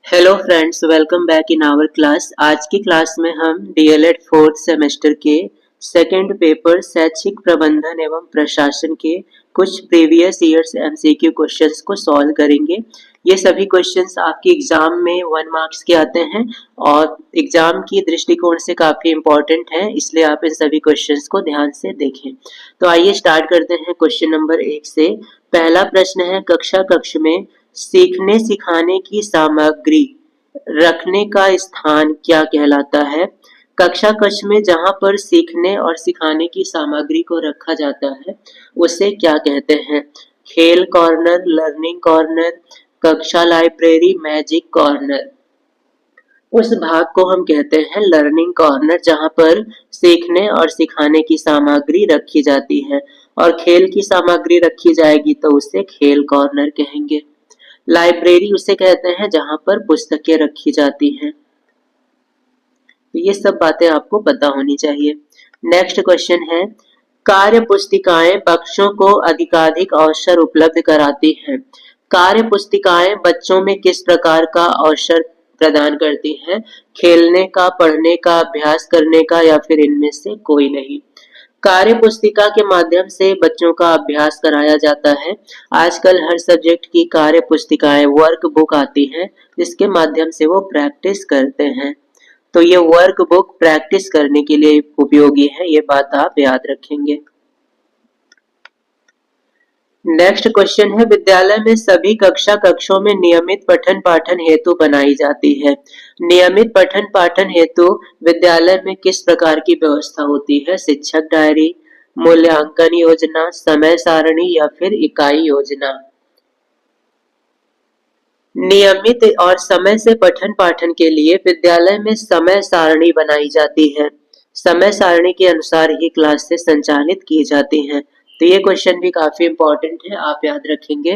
Hello friends, welcome back in our class. आज की class में हम डीएलएड फोर्थ सेमेस्टर के सेकंड पेपर शैक्षिक प्रबंधन एवं प्रशासन के कुछ प्रीवियस ईयर्स एमसीक्यू क्वेश्चंस को सॉल्व करेंगे। ये सभी क्वेश्चंस आपके एग्जाम में 1 मार्क्स के आते हैं और एग्जाम की दृष्टिकोण से काफी इंपॉर्टेंट है, इसलिए आप इन सभी क्वेश्चंस को ध्यान से देखें। तो आइए स्टार्ट करते हैं क्वेश्चन नंबर 1 से। पहला प्रश्न है, कक्षा कक्ष में सीखने सिखाने की सामग्री रखने का स्थान क्या कहलाता है? कक्षा कक्ष में जहां पर सीखने और सिखाने की सामग्री को रखा जाता है उसे क्या कहते हैं? खेल कॉर्नर, लर्निंग कॉर्नर, कक्षा लाइब्रेरी, मैजिक कॉर्नर। उस भाग को हम कहते हैं लर्निंग कॉर्नर, जहां पर सीखने और सिखाने की सामग्री रखी जाती है, और खेल की सामग्री रखी जाएगी तो उसे खेल कॉर्नर कहेंगे। लाइब्रेरी उसे कहते हैं जहां पर पुस्तकें रखी जाती हैं। तो ये सब बातें आपको पता होनी चाहिए। नेक्स्ट क्वेश्चन है, कार्य पुस्तिकाएं बच्चों को अधिकाधिक अवसर उपलब्ध कराती हैं। कार्य पुस्तिकाएं बच्चों में किस प्रकार का अवसर प्रदान करती हैं? खेलने का, पढ़ने का, अभ्यास करने का, या फिर इनमें से कोई नहीं? कार्य पुस्तिका के माध्यम से बच्चों का अभ्यास कराया जाता है। आजकल हर सब्जेक्ट की कार्य पुस्तिकाएं, वर्क बुक आती हैं, जिसके माध्यम से वो प्रैक्टिस करते हैं। तो ये वर्क बुक प्रैक्टिस करने के लिए उपयोगी है, ये बात आप याद रखेंगे। नेक्स्ट क्वेश्चन है, विद्यालय में सभी कक्षों में नियमित पठन पाठन हेतु बनाई जाती है। नियमित पठन पाठन हेतु विद्यालय में किस प्रकार की व्यवस्था होती है? शिक्षक डायरी, मूल्यांकन योजना, समय सारणी, या फिर इकाई योजना? नियमित और समय से पठन पाठन के लिए विद्यालय में समय सारणी बनाई जाती है। समय सारणी के अनुसार ही क्लासेस संचालित की जाती हैं। तो ये क्वेश्चन भी काफी इंपॉर्टेंट है, आप याद रखेंगे।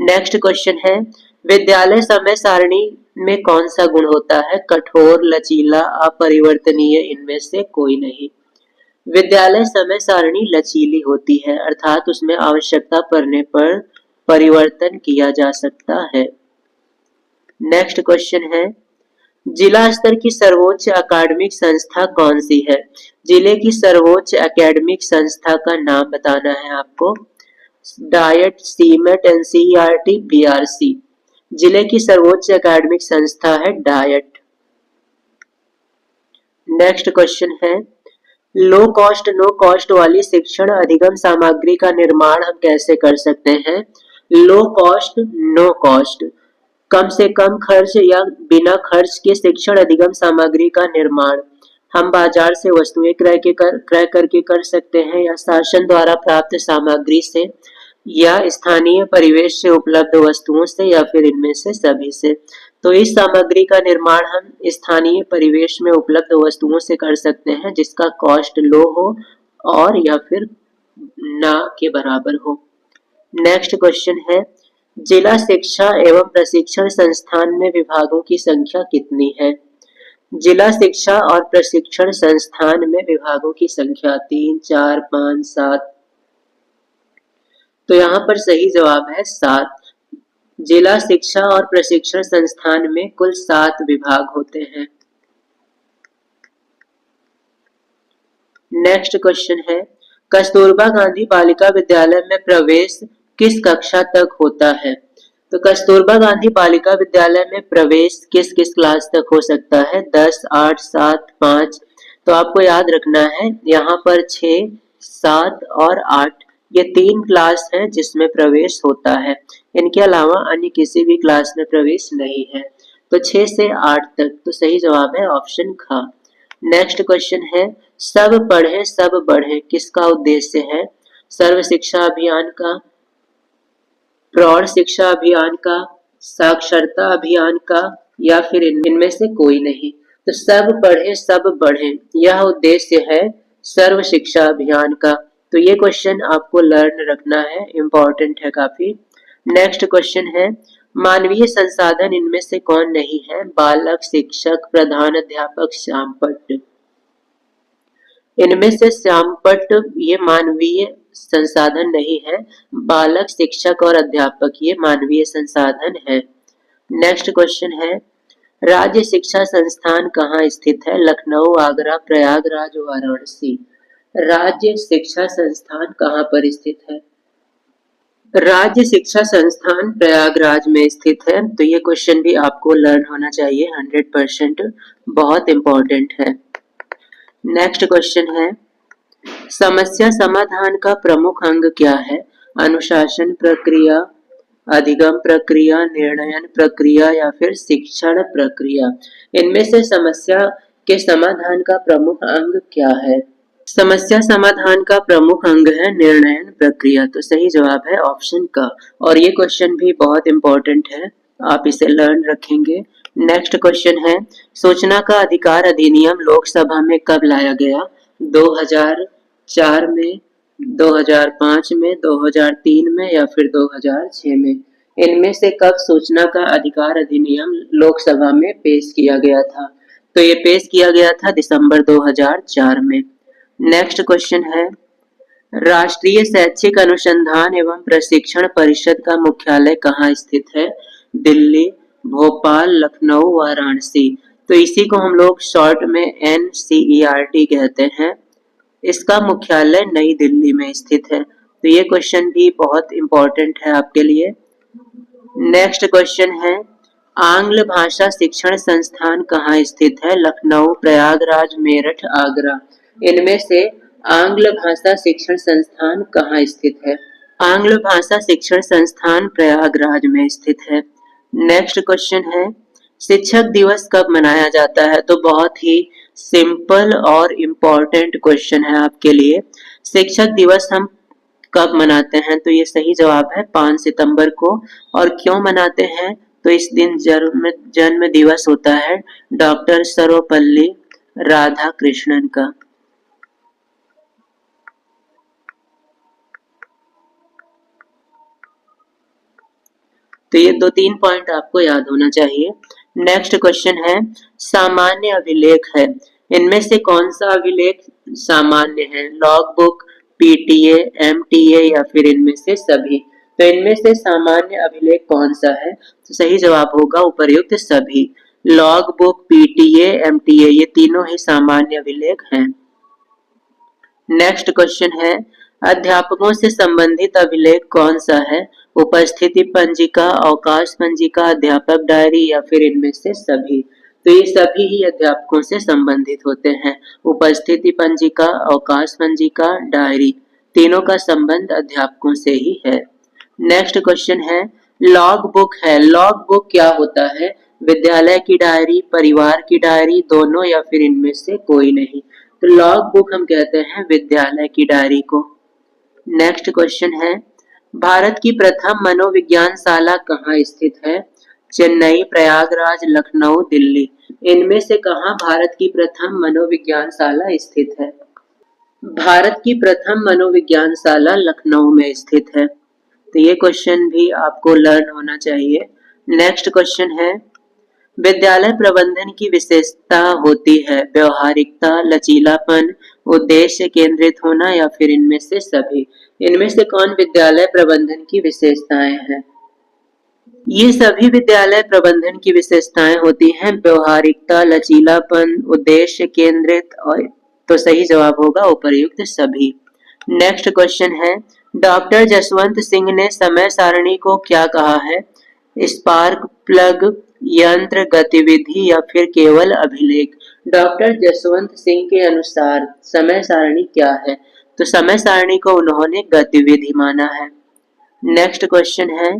नेक्स्ट क्वेश्चन है, विद्यालय समय सारणी में कौन सा गुण होता है? कठोर, लचीला, अपरिवर्तनीय, इनमें से कोई नहीं? विद्यालय समय सारणी लचीली होती है, अर्थात उसमें आवश्यकता पड़ने पर परिवर्तन किया जा सकता है। नेक्स्ट क्वेश्चन है, जिला स्तर की सर्वोच्च अकादमिक संस्था कौन सी है? जिले की सर्वोच्च एकेडमिक संस्था का नाम बताना है आपको। DIET, SIEMAT, NCERT, BRC. जिले की सर्वोच्च एकेडमिक संस्था है डाइट। नेक्स्ट क्वेश्चन है, लो कॉस्ट नो कॉस्ट वाली शिक्षण अधिगम सामग्री का निर्माण हम कैसे कर सकते हैं? लो कॉस्ट नो कॉस्ट, कम से कम खर्च या बिना खर्च के शिक्षण अधिगम सामग्री का निर्माण हम बाजार से वस्तुएं क्रय करके कर सकते हैं, या शासन द्वारा प्राप्त सामग्री से, या स्थानीय परिवेश से उपलब्ध वस्तुओं से, या फिर इनमें से सभी से। तो इस सामग्री का निर्माण हम स्थानीय परिवेश में उपलब्ध वस्तुओं से कर सकते हैं, जिसका कॉस्ट लो हो और या फिर ना के बराबर हो। नेक्स्ट क्वेश्चन है, जिला शिक्षा एवं प्रशिक्षण संस्थान में विभागों की संख्या कितनी है? जिला शिक्षा और प्रशिक्षण संस्थान में विभागों की संख्या 3, 4, 5, 7। तो यहाँ पर सही जवाब है 7। जिला शिक्षा और प्रशिक्षण संस्थान में कुल 7 विभाग होते हैं। नेक्स्ट क्वेश्चन है, कस्तूरबा गांधी बालिका विद्यालय में प्रवेश किस कक्षा तक होता है? तो कस्तूरबा गांधी बालिका विद्यालय में प्रवेश किस किस क्लास तक हो सकता है? 10, 8, 7, 5। तो आपको याद रखना है, यहाँ पर 6, 7 और 8 ये 3 क्लास है जिसमें प्रवेश होता है। इनके अलावा अन्य किसी भी क्लास में प्रवेश नहीं है। तो 6 से 8 तक। तो सही जवाब है ऑप्शन ख। नेक्स्ट क्वेश्चन है, सब पढ़े सब बढ़े किसका उद्देश्य है? सर्व शिक्षा अभियान का, प्रौढ़ शिक्षा अभियान का, साक्षरता अभियान का, या फिर इनमें से कोई नहीं? तो सब पढ़े सब बढ़े यह उद्देश्य है सर्व शिक्षा अभियान का। तो ये क्वेश्चन आपको लर्न रखना है, इंपॉर्टेंट है काफी। नेक्स्ट क्वेश्चन है, मानवीय संसाधन इनमें से कौन नहीं है? बालक, शिक्षक, प्रधान अध्यापक, श्यामपट्ट। इनमें से श्यामपट्ट ये मानवीय संसाधन नहीं है। बालक, शिक्षक और अध्यापक ये मानवीय संसाधन है। नेक्स्ट क्वेश्चन है, राज्य शिक्षा संस्थान कहाँ स्थित है? लखनऊ, आगरा, प्रयागराज, वाराणसी। राज्य शिक्षा संस्थान कहाँ पर स्थित है? राज्य शिक्षा संस्थान प्रयागराज में स्थित है। तो ये क्वेश्चन भी आपको लर्न होना चाहिए, 100% बहुत इंपॉर्टेंट है। नेक्स्ट क्वेश्चन है, समस्या समाधान का प्रमुख अंग क्या है? अनुशासन प्रक्रिया, अधिगम प्रक्रिया, निर्णयन प्रक्रिया या फिर शिक्षण प्रक्रिया। इनमें से समस्या के समाधान का प्रमुख अंग क्या है? समस्या समाधान का प्रमुख अंग है निर्णयन प्रक्रिया। तो सही जवाब है ऑप्शन का। और ये क्वेश्चन भी बहुत इंपॉर्टेंट है, आप इसे लर्न रखेंगे। नेक्स्ट क्वेश्चन है, सूचना का अधिकार अधिनियम लोकसभा में कब लाया गया? 2004 में, 2005 में, 2003 में या फिर 2006 में। इनमें से कब सूचना का अधिकार अधिनियम लोकसभा में पेश किया गया था? तो ये पेश किया गया था दिसंबर 2004 में। नेक्स्ट क्वेश्चन है, राष्ट्रीय शैक्षिक अनुसंधान एवं प्रशिक्षण परिषद का मुख्यालय कहाँ स्थित है? दिल्ली, भोपाल, लखनऊ, वाराणसी। तो इसी को हम लोग शॉर्ट में NCERT कहते हैं। इसका मुख्यालय नई दिल्ली में स्थित है। तो ये क्वेश्चन भी बहुत इंपॉर्टेंट है आपके लिए। नेक्स्ट क्वेश्चन है, आंग्ल भाषा शिक्षण संस्थान कहाँ स्थित है? लखनऊ, प्रयागराज, मेरठ, आगरा। इनमें से आंग्ल भाषा शिक्षण संस्थान कहाँ स्थित है? आंग्ल भाषा शिक्षण संस्थान प्रयागराज में स्थित है। नेक्स्ट क्वेश्चन है, शिक्षक दिवस कब मनाया जाता है? तो बहुत ही सिंपल और इम्पोर्टेंट क्वेश्चन है आपके लिए। शिक्षक दिवस हम कब मनाते हैं? तो ये सही जवाब है 5 सितंबर को। और क्यों मनाते हैं? तो इस दिन जन्म दिवस होता है डॉक्टर सर्वपल्ली राधाकृष्णन का। तो ये 2-3 पॉइंट आपको याद होना चाहिए। नेक्स्ट क्वेश्चन है, सामान्य अभिलेख है। इनमें से कौन सा अभिलेख सामान्य है? लॉग बुक, PTA, MTA या फिर इनमें से सभी। तो इनमें से सामान्य अभिलेख कौन सा है? तो सही जवाब होगा उपर्युक्त सभी। लॉग बुक, PTA, MTA ये तीनों ही सामान्य अभिलेख हैं। नेक्स्ट क्वेश्चन है, अध्यापकों से संबंधित अभिलेख कौन सा है? उपस्थिति पंजिका, अवकाश पंजिका, अध्यापक डायरी या फिर इनमें से सभी। तो ये सभी ही अध्यापकों से संबंधित होते हैं। उपस्थिति पंजिका, अवकाश पंजिका, डायरी, तीनों का संबंध अध्यापकों से ही है। नेक्स्ट क्वेश्चन है, लॉग बुक है। लॉग बुक क्या होता है? विद्यालय की डायरी, परिवार की डायरी, दोनों या फिर इनमें से कोई नहीं। तो लॉग बुक हम कहते हैं विद्यालय की डायरी को। नेक्स्ट क्वेश्चन है, भारत की प्रथम मनोविज्ञानशाला कहाँ स्थित है? चेन्नई, प्रयागराज, लखनऊ, दिल्ली। इनमें से कहाँ भारत की प्रथम मनोविज्ञानशाला स्थित है? भारत की प्रथम मनोविज्ञानशाला लखनऊ में स्थित है। तो ये क्वेश्चन भी आपको लर्न होना चाहिए। नेक्स्ट क्वेश्चन है, विद्यालय प्रबंधन की विशेषता होती है व्यवहारिकता, लचीलापन, उद्देश्य केंद्रित होना या फिर इनमें से सभी। इनमें से कौन विद्यालय प्रबंधन की विशेषताएं हैं? ये सभी विद्यालय प्रबंधन की विशेषताएं होती हैं व्यवहारिकता, लचीलापन, उद्देश्य केंद्रित। और तो सही जवाब होगा उपर्युक्त सभी। नेक्स्ट क्वेश्चन है, डॉक्टर जसवंत सिंह ने समय सारणी को क्या कहा है? स्पार्क प्लग, यंत्र, गतिविधि या फिर केवल अभिलेख। डॉक्टर जसवंत सिंह के अनुसार समय सारणी क्या है? तो समय सारणी को उन्होंने गतिविधि माना है। नेक्स्ट क्वेश्चन है,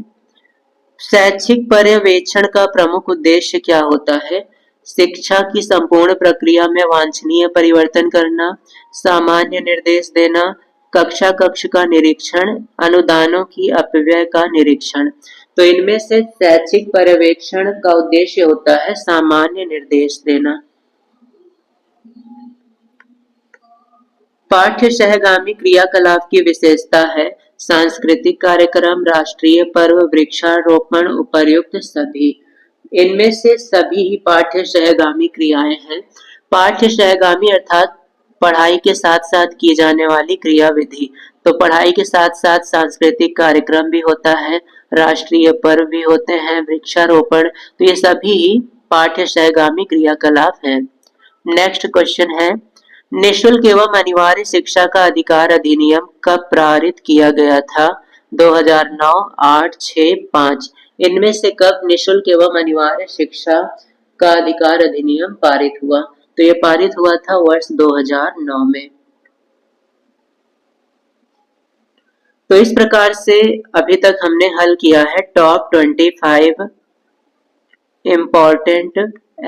शैक्षिक पर्यवेक्षण का प्रमुख उद्देश्य क्या होता है? शिक्षा की संपूर्ण प्रक्रिया में वांछनीय परिवर्तन करना, सामान्य निर्देश देना, कक्षा कक्ष का निरीक्षण, अनुदानों की अपव्यय का निरीक्षण। तो इनमें से शैक्षिक पर्यवेक्षण का उद्देश्य होता है सामान्य निर्देश देना। पाठ्य सहगामी क्रियाकलाप की विशेषता है सांस्कृतिक कार्यक्रम, राष्ट्रीय पर्व, वृक्षारोपण, उपर्युक्त सभी। इनमें से सभी ही पाठ्य सहगामी क्रियाएं हैं। पाठ्य सहगामी अर्थात पढ़ाई के साथ साथ की जाने वाली क्रियाविधि। तो पढ़ाई के साथ साथ सांस्कृतिक कार्यक्रम भी होता है, राष्ट्रीय पर्व भी होते हैं, वृक्षारोपण। तो ये सभी पाठ्यशयगामी क्रियाकलाप हैं। नेक्स्ट क्वेश्चन है, निशुल्क एवं अनिवार्य शिक्षा का अधिकार अधिनियम कब पारित किया गया था? 2009, 8, 6, 5। इनमें से कब निशुल्क एवं अनिवार्य शिक्षा का अधिकार अधिनियम पारित हुआ? तो ये पारित हुआ था वर्ष 2009 में। तो इस प्रकार से अभी तक हमने हल किया है टॉप 25 इम्पॉर्टेंट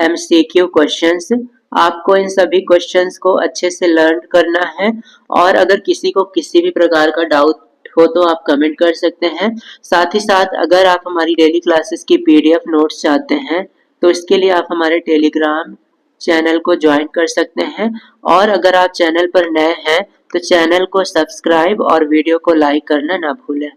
MCQ क्वेश्चंस। आपको इन सभी क्वेश्चंस को अच्छे से लर्न करना है और अगर किसी को किसी भी प्रकार का डाउट हो तो आप कमेंट कर सकते हैं। साथ ही साथ अगर आप हमारी डेली क्लासेस की PDF नोट्स चाहते हैं तो इसके लिए आप हमारे टेलीग्राम चैनल को ज्वाइन कर सकते हैं और अगर आप चैनल पर नए हैं तो चैनल को सब्सक्राइब और वीडियो को लाइक करना ना भूलें।